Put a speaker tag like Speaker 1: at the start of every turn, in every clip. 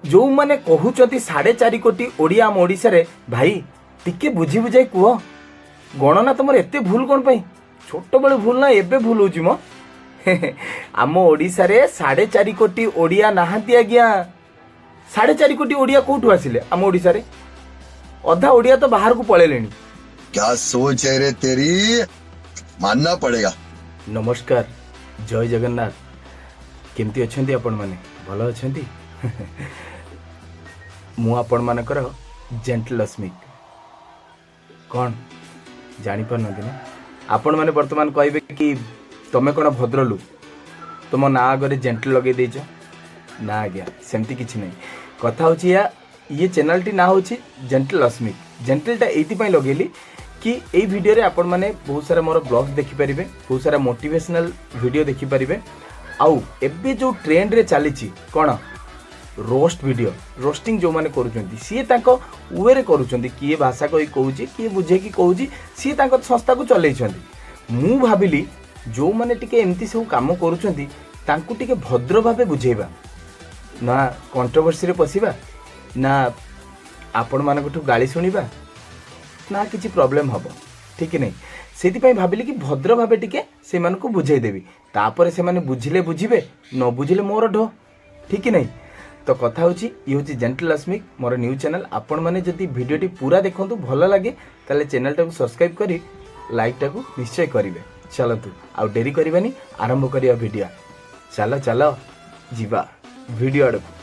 Speaker 1: जो माने कहउचंती 4.5 कोटी ओडिया आम ओडिसा रे भाई टिके बुझी बुझाई कुह गणना तुम एते भूल कौन पाई छोट बेले भूल ना एबे भूल होची मो आम ओडिसा रे 4.5 कोटी ओडिया नाहांती आज्ञा 4.5 कोटी ओडिया कोठु आसिले आम ओडिसा रे अधा ओडिया तो बाहर को पळेलेनी।
Speaker 2: क्या सोच है रे तेरी, मानना पड़ेगा।
Speaker 1: नमस्कार, जय जगन्नाथ। केमती अछंती आपण माने भलो अछंती मु आपण मानकर जेंटल अस्मिक कौन जानी पार ना आपण माने वर्तमान कहबे कि तमे कोन भद्रलु तुम ना आगे जेंटल लगे देछ ना आज्ञा सेमती किछि नै कथा होछि या ये चैनल टी ना होछि जेंटल अस्मिक जेंटलटा एति पई लगेली कि एई वीडियो रे आपण माने बहुत सारा मोर ब्लॉग्स देखि परिबे बहुत सारा मोटिवेशनल वीडियो देखि परिबे आउ एबे जो ट्रेंड रे चलीछि कोन रोस्ट वीडियो रोस्टिंग जो माने करूचंती सी तांको वे रे करूचंती किए भाषा कोई कहूची किए बुझे कि कहूची सी तांको संस्था को चलैछंती मु भाबिली जो माने टिके एमती सब काम करूचंती तांको टिके भद्र भाबे बुझेबा ना कंट्रोवर्सी रे पसिबा ना आपण मानकठु गाली सुनिबा ना किछि प्रॉब्लम हबो ठीक नहीं सेति पई भाबिली कि भद्र भाबे टिके से मानको बुझाई देबी तापर से माने बुझिले बुझिबे न बुझिले मोर ढो ठीक नहीं। तो कथा होची ये होची जेंटल अस्मिक मोर न्यू चैनल आपण माने जदि वीडियोटी पूरा देखंतु भलो लागे ताले चैनल टाको सब्सक्राइब करी लाइक टाको निश्चय करिवे। चलतु आ डेरी करबानी आरंभ करिया वीडियो चलो चलो जीवा वीडियो आडकु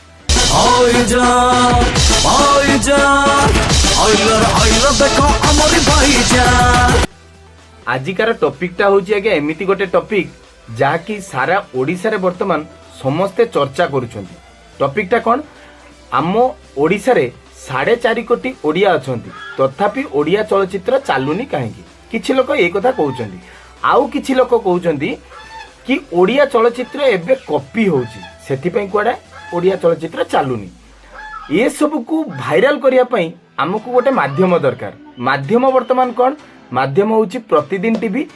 Speaker 1: आजिकार टॉपिकटा होची आगे एमिति गोटे टॉपिक जाकी सारा ओडिसा रे वर्तमान समस्ते चर्चा करूछंती। टॉपिकटा कौन आम ओडिसा रे 4.5 कोटी ओडिया अछंती तथापि ओडिया चलचित्र चालुनी कहीं किछि लोक ए कथा कहउछंती आउ किछि लोक कहउछंती कि ओडिया चलचित्र एबे कॉपी होउची सेति पई कोडा ओडिया चलचित्र चालुनी। ये सब को भाइराल करिया पई हमकु गोटे माध्यम दरकार। माध्यम वर्तमान कौन माध्यम होउची प्रतिदिन टीवी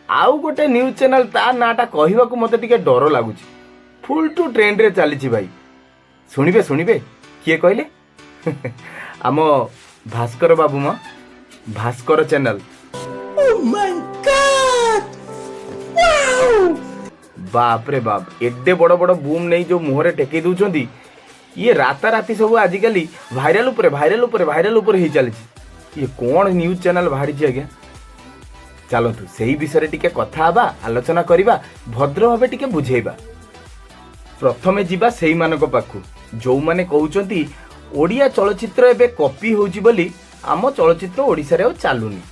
Speaker 1: आउ गोटे न्यूज चैनल ता नाटा कहिबा को मते टिके डर लागुची फुल टू ट्रेंड रे चलीची भाई शुणिबे शुणिबे किए कहले आम भास्कर बाबू म Bhaskar channel oh my god wow बाप रे बाप एडे बड़ बड़ बूम नहीं जो मुहरे टेके दउचंदी ये राता राती सब आजिकली भाइराल ऊपर ही चली ये कौन न्यूज चैनल बाहरी आज्ञा चलतु से विषय टिके कथा हबा आलोचना करिबा भद्र भाबे टिके बुझेबा। प्रथमे जिबा सेही मानको पाखु जो माने कहउचंती ओडिया चलचित्र एबे कॉपी होउची बोली आम चलचित्र ओडिसा रे चालुनी।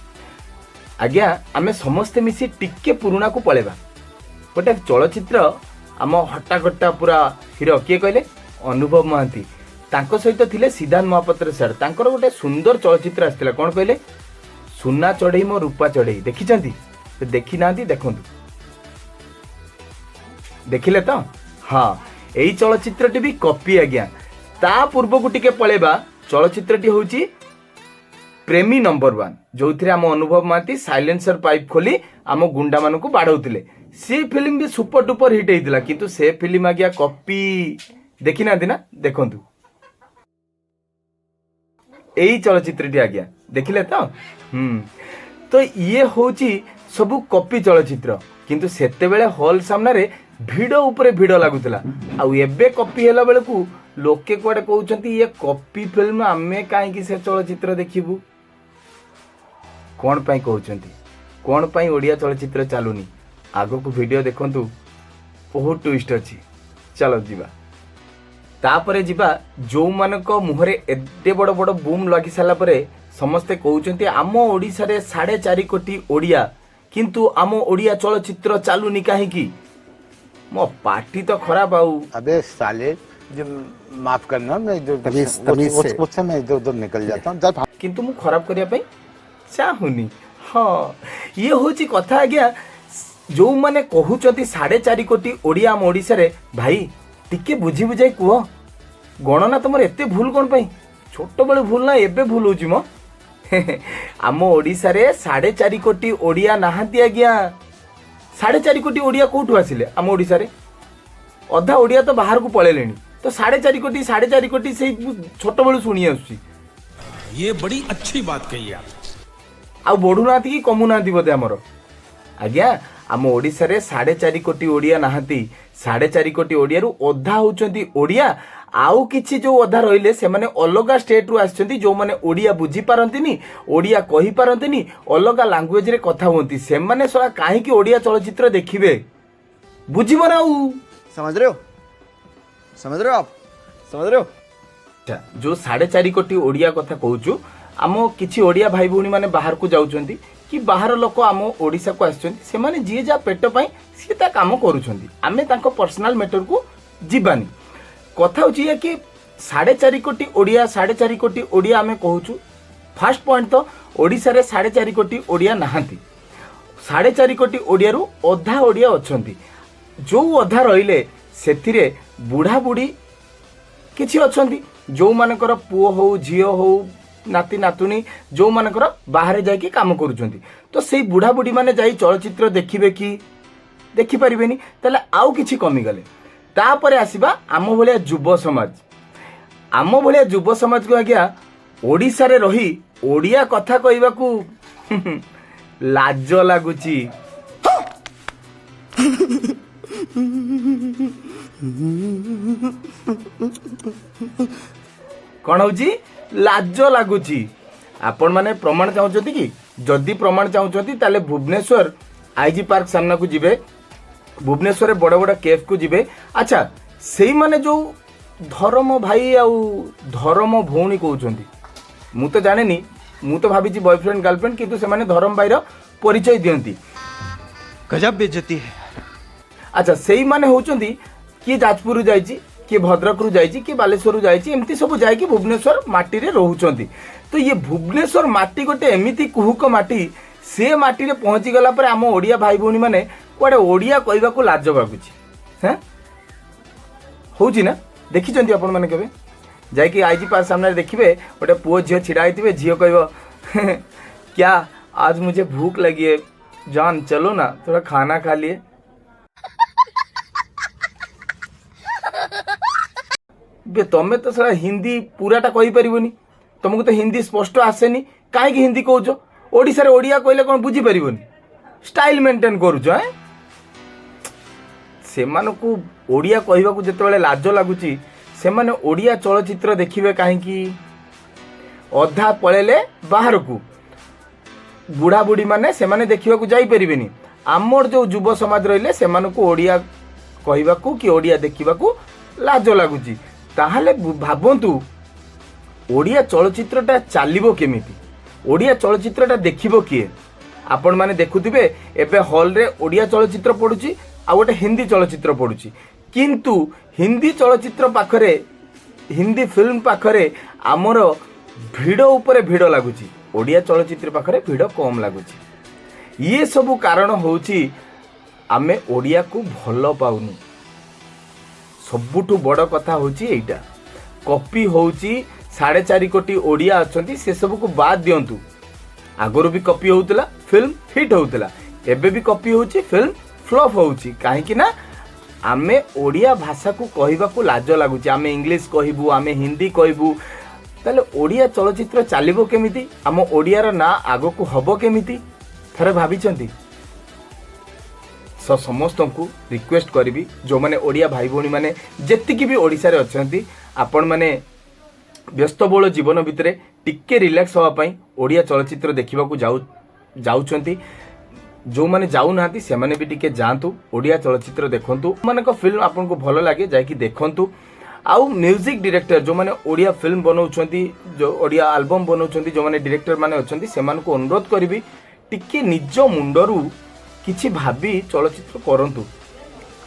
Speaker 1: आज्ञा आमे समस्ते मिसी टिके पुराणा को पळेबा गोटे चलचित्र आम हट्टाकट्टा पूरा हीरो किए कहले अनुभव महांती तांको सहित थिले सिद्धांत महापात्र सर तांकर गोटे सुंदर चलचित्र आस्तिला कोन कहले सुना चढ़ई मो रूपा चढ़ई देखिचंती देखि नांती देखंतु देखिले तो हाँ एई चलचित्रटी भी कॉपी आज्ञा ता पूर्व को टिके पळेबा चलचित्रटी होची प्रेमी नंबर 1 जो थिरे आम अनुभव महांती साइलेंसर पाइप खोली आम गुंडा मानू को बाड़ौतिले से फिल्म भी सुपर डुपर हिट हेतिला किंतु से फिल्म आज्ञा कॉपी देखि नांती ना देखंतु एई चलचित्रटी आज्ञा देखिले तो ये होची सबु कॉपी चलचित्र किंतु सेते बेले हॉल सामने रे भिड़ ऊपर भिड़ लागुतला आउ एबे कॉपी हैला बेले को लोके कोडे कहउचंती ये कॉपी फिल्म आमे काहे कि से चलचित्र देखिबू कोन पई कहउचंती कोन पई ओडिया चलचित्र चालुनी आगो को वीडियो देखंतु बहुत ट्विस्ट अछि। चलो जीवा तापरे जिबा जो मानक मुहरे एते बड़ बड़ बूम लगी साला परे समस्ते कहउचंती आम ओडिसा रे 4.5 कोटी ओडिया किंतु आम ओडिया चलचित्र चालुनी काहे कि मो पार्टी तो खराब आउ
Speaker 3: अबे साले जो माफ करना मैं जो मुझसे मैं इधर उधर निकल जाता हूं जब
Speaker 1: किंतु मु खराब करिया पई चाहुनी। हाँ ये होची कथा आज्ञा जो माने कहउचंती 4.5 कोटी ओडिया आम ओडिसा रे भाई टिके बुझी बुझाई कुह गणना तुम एते भूल कौन पाई छोट बेले भूल ना एबे भूल होची मो आम ओडिसा रे 4.5 कोटी ओडिया नाहांती आज्ञा 4.5 कोटी ओडिया कोठू आसिले आम ओडिसा रे अधा ओडिया तो बाहर को पळेलेनी तो 4.5 कोटी से छोट बेलू शुणी आसुची
Speaker 4: ये बड़ी अच्छी बात कही आप
Speaker 1: आ बढ़ू ना कि कमु ना बोधे आमर आज्ञा आम ओडिसा रे 4.5 कोटी ओडिया नाहांती 4.5 कोटी ओडिया रु अधा होउचंती ओडिया आउ किछि जो अधा रहिले से माने अलगा स्टेट रु आछंती जो माने ओडिया बुझी पारंतिनी ओडिया कहि पारंतिनी अलगा लैंग्वेज रे कथा होंती से माने सला काहे कि ओडिया चलचित्र देखिबे बुझिबो ना
Speaker 5: समझ रहे हो आप समझ रहे हो
Speaker 1: अच्छा जो 4.5 कोटी ओडिया कथा कहूछु आम किछि ओडिया भाई भौणी माने बाहर को जाउछंती कि बाहर लोक आम ओडिसा को आछंती से माने जी जा पेट पई सी ता काम करूछंती आमे तांको पर्सनल मैटर को जीवानी कथा होची कि 4.5 कोटी ओडिया 4.5 कोटी ओडिया आमे कहूछु फर्स्ट पॉइंट तो ओडिसा रे 4.5 कोटी ओडिया नाहांती 4.5 कोटी ओडिया रु अधा ओडिया अछंती जो अधा रहिले सेथिरे बुढ़ा बुढ़ी किछि अछंती जो मानकर पुओ हो झियो हो नाती नातुनी जो मानकर बाहर जाई काम करूछंती तो सेई बुढ़ा बुढ़ी माने जाई चलचित्र देखिबे कि देखि परिबेनी तले आउ किछि कमी गले तापरे आसीबा आम भलिया युव समाज को आज्ञा ओडिसा रे रही ओडिया कथा कहबाकू लाज लागुची कौन हूँ लाज लगुच आपण मैंने प्रमाण चाहते कि जदि प्रमाण चाहते ताले भुवनेश्वर आईजी पार्क सामना को जीवे भुवनेश्वर बड़ बड़ केफ को जीवे अच्छा से माने जो धर्म भाई आउ धर्म भौणी कहते मु तो जाने मु तो भावी बॉयफ्रेंड गर्लफ्रेंड किंतु से माने धर्म भाईर परिचय दियंती
Speaker 5: गजब बेइज्जती है
Speaker 1: अच्छा से माने होचंती किए जाजपुर जाइए किए भद्रक रु जाइए किए बालेश्वर जाइए एमती सब जाकि भुवनेश्वर माटी रे रहउचंती तो ये भुवनेश्वर माटी गोटे एमिति कुहुक माटी से माटी रे पहुंची गला पर आम ओडिया भाई भौणी माने कुआडे ओडिया कहबाकू लाज बागुची हैं होउची ना देखिचंती आपण माने केबे जाकि आईजी पास सामने देखिबे गोटे पुओ झियो छिड़ा आइथिबे झियो कहबो क्या आज मुझे भूख लगी है जान चलो ना थोड़ा खाना खा लिए बे तमें तो सारा हिंदी पूराटा कहि परिबोनी तुमको तो हिंदी स्पष्ट आसेनी काहे कि हिंदी कहउछो ओडिसा रे ओडिया कहले कोन बुझी परिबोनी स्टाइल मेंटेन करूछो हैं से मानको ओडिया कहबाकू जेतेबेले लाज लागुची से माने ओडिया चलचित्र देखिबे काहे कि अधा पळेले बाहर को बुढ़ा बुढ़ी माने से माने देखिबा को जाई परिबेनी आमर जो युव समाज रहिले से मानको ओडिया कहबाकू कि ओडिया देखिबाकू लाज लागुची ताहले भाबंतु ओडिया चलचित्रटा चलिबो केमिति ओडिया चलचित्रटा देखिबो किए आपण माने देखुथिबे एबे हॉल रे ओडिया चलचित्र पडुची आ गोटे हिंदी चलचित्र पडुची किंतु हिंदी चलचित्र पाखरे हिंदी फिल्म पाखरे आमर भिड़ उपरे भिड़ लागुची ओडिया चलचित्र पाखरे भिड़ कम लागुची ये सब कारण होउची आमे ओडिया को भल पाउनु सबुठु बड़ कथा होची एइटा कॉपी होची 4.5 कोटी ओडिया अछंती से सब को बाद दियंतु आगरो भी कॉपी होउतला फिल्म हिट होउतला एबे भी कॉपी होची फिल्म फ्लॉप होउची काहे कि ना आमे ओडिया भाषा को कहबा को लाज लागुची आमे इंग्लिश कहबू आमे हिंदी कहबू ताले ओडिया चलचित्र चलिबो केमिति आम ओडियार ना आगो को हबो केमिति थरे भाबिचंती समस्त को रिक्वेस्ट करी जो मैंने ओडिया भाई भौणी मैंने जेतिकी भी ओडिसा रे अछंती आपण मैंने व्यस्तबहुल जीवन भितर टिके रिलैक्स होगा पाई ओडिया चलचित्र देखा जाउछंती जो मैंने जाऊ नाहांती से माने भी टिके जातु ओडिया चलचित्र देखंतु मानक फिल्म आपन को भल लागे जाकि देखंतु आउ म्यूजिक डायरेक्टर जो मैंने ओडिया फिल्म बनाउछंती जो ओडिया एल्बम बनाउछंती जो मैंने डायरेक्टर माने अछंती से मान को अनुरोध करी टिके निज मुंडरू किछि भाबी चलचित्र करंतु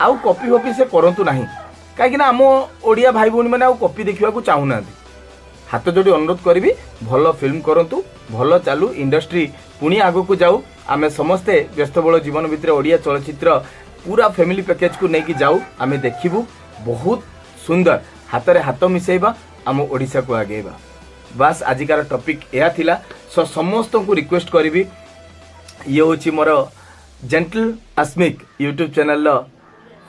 Speaker 1: आउ कॉपी फॉपी से करंतु नाही काहे कि ना हम ओडिया भाई भौणी माने आउ कॉपी देखिबा को चाहू नांती हाथ जोड़ी अनुरोध करी भल फिल्म करंतु भल चालू इंडस्ट्री पुणी आगो को जाऊ आमे समस्ते व्यस्तबहुल जीवन भितर ओडिया चलचित्र पूरा फैमिली पैकेज को लेकिन जाऊ आमे देखिबू बहुत सुंदर हाथ रे हाथ मिसेबा आम ओडिसा को आगेबा बस आजिकार टॉपिक यह थिला सो समस्त को रिक्वेस्ट करी ये होची मोर जेंटल अस्मिक यूट्यूब चैनल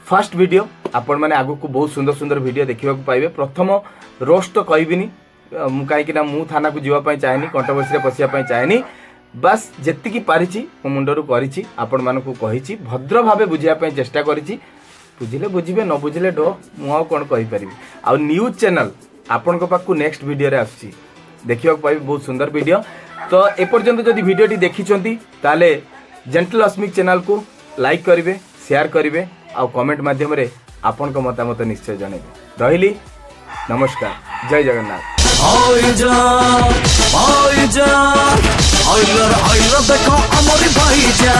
Speaker 1: फर्स्ट वीडियो आपण मैंने आगु को बहुत सुंदर सुंदर वीडियो देखा पाइबे। प्रथम रोस्ट तो कहबिनी कहीं मु थाना को जीवाई चाहेनी, कंट्रोवर्सी पशिया चाहेनी। बस जेतिकी पारिछि मो मुंडरू करिछि, आपण मानकु कहिछि, भद्र भावे बुझिया चेष्टा करिछि। बुझिले बुझिबे न बुझिले डो मु आ कोन कहि परिबी। आ न्यूज चैनल आपण को पाकु नेक्स्ट वीडियो रे आछि देखिबा पाइबे बहुत सुंदर वीडियो। तो ए पर्यंत जदि वीडियोटी देखिछंती ताले जेंटल अस्मिक चैनल को लाइक करिवे, शेयर करिवे आ कमेंट माध्यम रे आपण को मतामत निश्चय जणेबे। रहिली, नमस्कार, जय जगन्नाथ।
Speaker 6: देखो अमर भाई जा